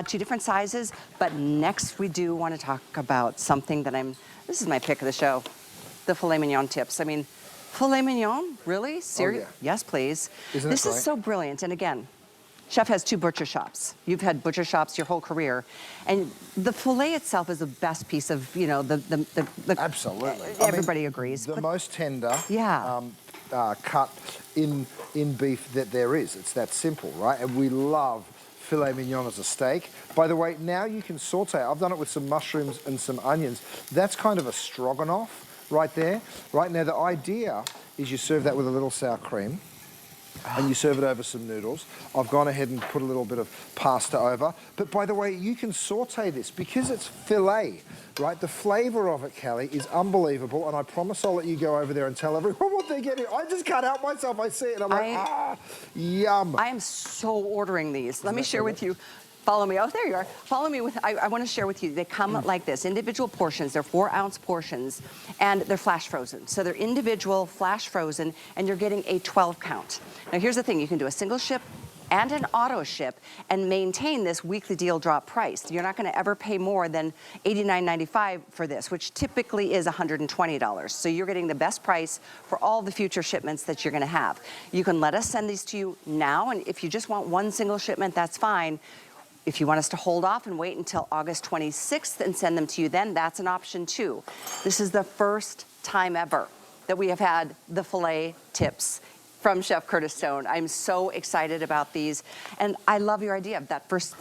Two different sizes, but next we do want to talk about something that this is my pick of the show, the filet mignon tips. I mean, filet mignon, really? Serious? Oh, yeah. Yes, please. Isn't This it is great? so brilliant. And again, Chef has 2 butcher shops. You've had butcher shops your whole career. And the filet itself is the best piece of, you know, the Absolutely. Everybody agrees. The most tender Yeah. cut in beef that there is. It's that simple, right? And we love filet mignon as a steak. By the way, now you can saute. I've done it with some mushrooms and some onions. That's kind of a stroganoff right there. Right now, the idea is you serve that with a little sour cream and you serve it over some noodles. I've gone ahead and put a little bit of pasta over. But by the way, you can saute this because it's filet, right? The flavor of it, Callie, is unbelievable. And I promise I'll let you go over there and tell everyone what they're getting. I just can't help myself. I see it and I'm like, yum. I am so ordering these. Let me share with you. Follow me. Oh, there you are. Follow me with, I want to share with you. They come like this, individual portions. They're 4-ounce portions, and they're flash frozen. So they're individual, flash frozen, and you're getting a 12 count. Now, here's the thing. You can do a single ship and an auto ship and maintain this weekly deal drop price. You're not going to ever pay more than $89.95 for this, which typically is $120. So you're getting the best price for all the future shipments that you're going to have. You can let us send these to you now, and if you just want one single shipment, that's fine. If you want us to hold off and wait until August 26th and send them to you then, that's an option too. This is the first time ever that we have had the filet tips from Chef Curtis Stone. I'm so excited about these. And I love your idea of that first,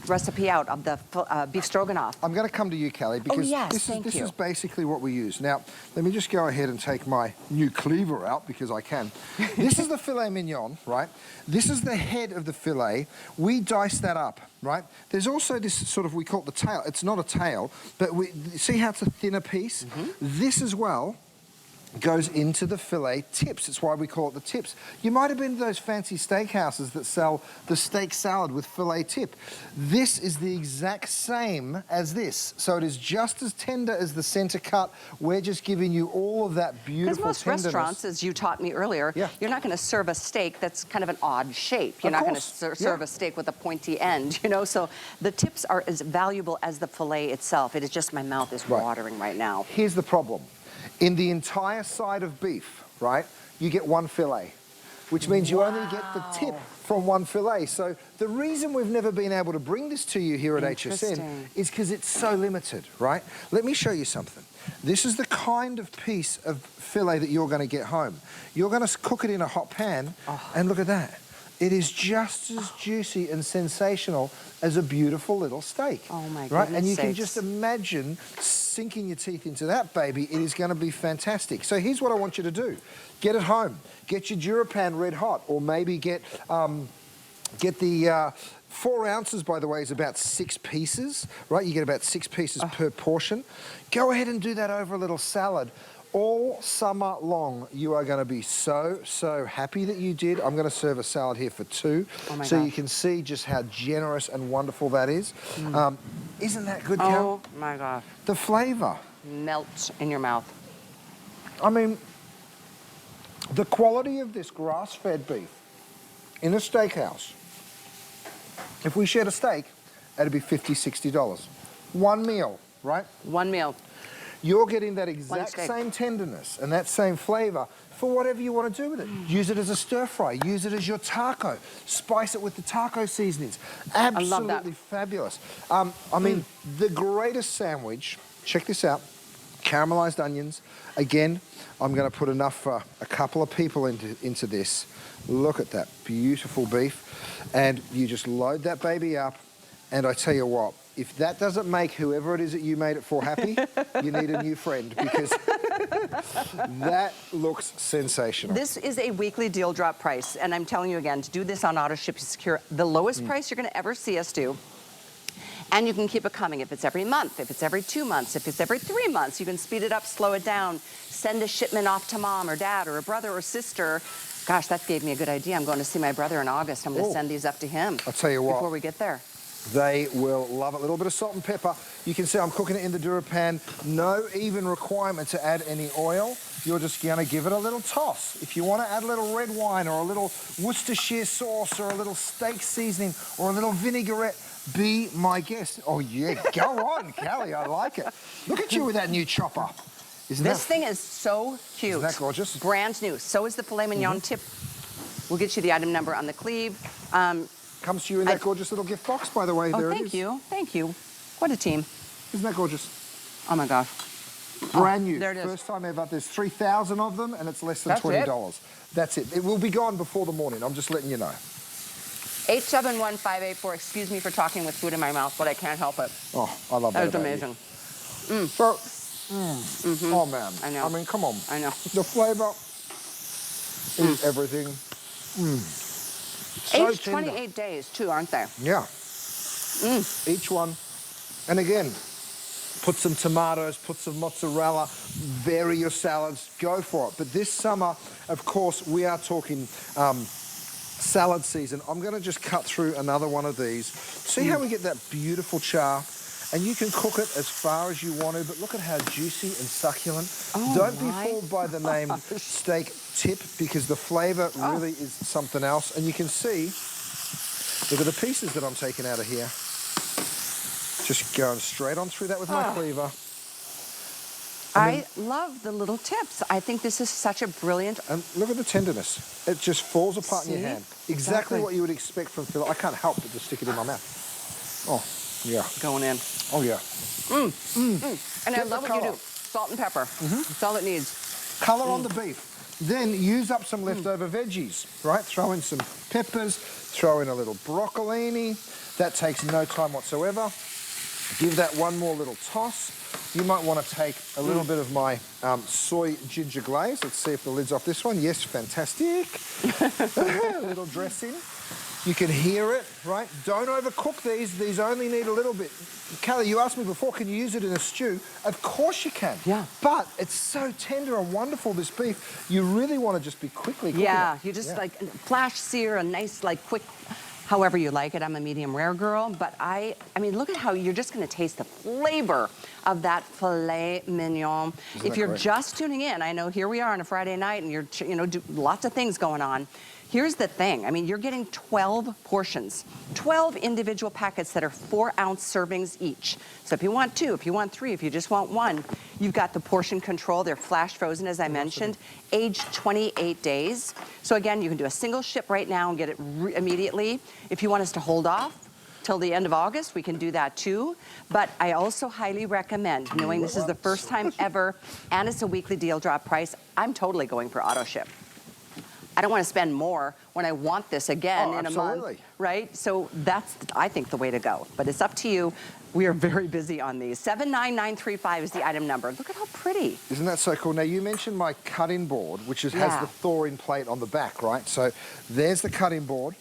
recipe out of the beef stroganoff. I'm going to come to you, Callie, because this is basically what we use. Now, let me just go ahead and take my new cleaver out because I can. This is the filet mignon, right? This is the head of the filet. We dice that up, right? There's also this sort of, we call it the tail. It's not a tail, but see how it's a thinner piece? This as well goes into the filet tips. That's why we call it the tips. You might have been to those fancy steakhouses that sell the steak salad with filet tip. This is the exact same as this. So it is just as tender as the center cut. We're just giving you all of that beautiful tenderness. Because most restaurants, as you taught me earlier, you're not going to serve a steak that's kind of an odd shape. You're not going to serve a steak with a pointy end, so the tips are as valuable as the filet itself. It is just, my mouth is watering right now. Here's the problem. In the entire side of beef, right, you get one fillet, which means you only get the tip from one fillet. So the reason we've never been able to bring this to you here at HSN is because it's so limited, right? Let me show you something. This is the kind of piece of filet that you're going to get home. You're going to cook it in a hot pan, and look at that. It is just as juicy and sensational as a beautiful little steak. Oh my goodness. Right? And you can just imagine sinking your teeth into that baby. It is going to be fantastic. So here's what I want you to do. Get it home. Get your DuraPan red hot, or maybe get the 4 ounces, by the way, is about 6 pieces, right? You get about 6 pieces per portion. Go ahead and do that over a little salad. All summer long, you are going to be so, so happy that you did. I'm going to serve a salad here for 2, so you can see just how generous and wonderful that is. Isn't that good, Cal? Oh, my God. The flavor. Melts in your mouth. I mean, the quality of this grass-fed beef in a steakhouse, if we shared a steak, it'd be $50, $60. One meal, right? One meal. You're getting that exact same tenderness and that same flavor for whatever you want to do with it. Use it as a stir fry. Use it as your taco. Spice it with the taco seasonings. Absolutely fabulous. I mean, the greatest sandwich, check this out, caramelized onions. Again, I'm going to put enough for a couple of people into this. Look at that beautiful beef. And you just load that baby up. And I tell you what, if that doesn't make whoever it is that you made it for happy, you need a new friend, because that looks sensational. This is a weekly deal drop price, and I'm telling you again, to do this on auto ship, you secure the lowest price you're going to ever see us do. And you can keep it coming if it's every month, if it's every 2 months, if it's every 3 months. You can speed it up, slow it down, send a shipment off to mom or dad or a brother or sister. Gosh, that gave me a good idea. I'm going to see my brother in August. I'm going to send these up to him. I'll tell you what. Before we get there. They will love it. A little bit of salt and pepper. You can see I'm cooking it in the DuraPan. No even requirement to add any oil. You're just going to give it a little toss. If you want to add a little red wine or a little Worcestershire sauce or a little steak seasoning or a little vinaigrette, be my guest. Oh, yeah, go on, Callie, I like it. Look at you with that new chopper. This thing is so cute. Isn't that gorgeous? Brand new. So is the filet mignon tip. We'll get you the item number on the cleave. Comes to you in that gorgeous little gift box, by the way. Oh, there it is. thank you. Thank you. What a team. Isn't that gorgeous? Oh, my gosh. Brand new. There it is. First time ever. There's 3,000 of them, and it's less than $20. That's it. It will be gone before the morning. I'm just letting you know. 871-584. Excuse me for talking with food in my mouth, but I can't help it. Oh, I love that. That was amazing. So, oh man. I know. I mean, come on. I know. The flavor is everything. So Aged tender. 28 days, too, aren't they? Yeah. Each one. And again, put some tomatoes, put some mozzarella, vary your salads, go for it. But this summer, of course, we are talking salad season. I'm going to just cut through another one of these. See how we get that beautiful char? And you can cook it as far as you want to, but look at how juicy and succulent. Oh, Don't be fooled by the name steak tip, because the flavor really is something else. And you can see, look at the pieces that I'm taking out of here. Just going straight on through that with my cleaver. I love the little tips. I think this is such a brilliant... And look at the tenderness. It just falls apart in your hand. Exactly what you would expect from filet. I can't help but to stick it in my mouth. Oh, yeah. Going in. Oh, yeah. And I love what you do. Salt and pepper. That's all it needs. Color on the beef. Then use up some leftover veggies, right? Throw in some peppers, throw in a little broccolini. That takes no time whatsoever. Give that one more little toss. You might want to take a little bit of my soy ginger glaze. Let's see if the lid's off this one. Yes, fantastic. A little dressing. You can hear it, right? Don't overcook these. These only need a little bit. Callie, you asked me before, can you use it in a stew? Of course you can. Yeah. But it's so tender and wonderful, this beef. You really want to just be quickly cooking it. You just like flash sear, a nice like quick, however you like it. I'm a medium rare girl, but I mean, look at how you're just going to taste the flavor of that filet mignon. If you're just tuning in, I know here we are on a Friday night and you're, lots of things going on. Here's the thing. I mean, you're getting 12 portions, 12 individual packets that are 4-ounce servings each. So if you want 2, if you want 3, if you just want 1, you've got the portion control. They're flash frozen, as I mentioned, aged 28 days. So again, you can do a single ship right now and get it immediately. If you want us to hold off till the end of August, we can do that too. But I also highly recommend, knowing this is the first time ever and it's a weekly deal drop price, I'm totally going for auto ship. I don't want to spend more when I want this again in a month, right? So that's, I think, the way to go. But it's up to you. We are very busy on these. 79935 is the item number. Look at how pretty. Isn't that so cool? Now, you mentioned my cutting board, which has the thawing plate on the back, right? So there's the cutting board.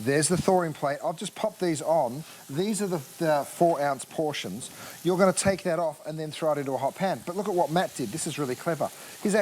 There's the thawing plate. I've just popped these on. These are the 4-ounce portions. You're going to take that off and then throw it into a hot pan. But look at what Matt did. This is really clever. He's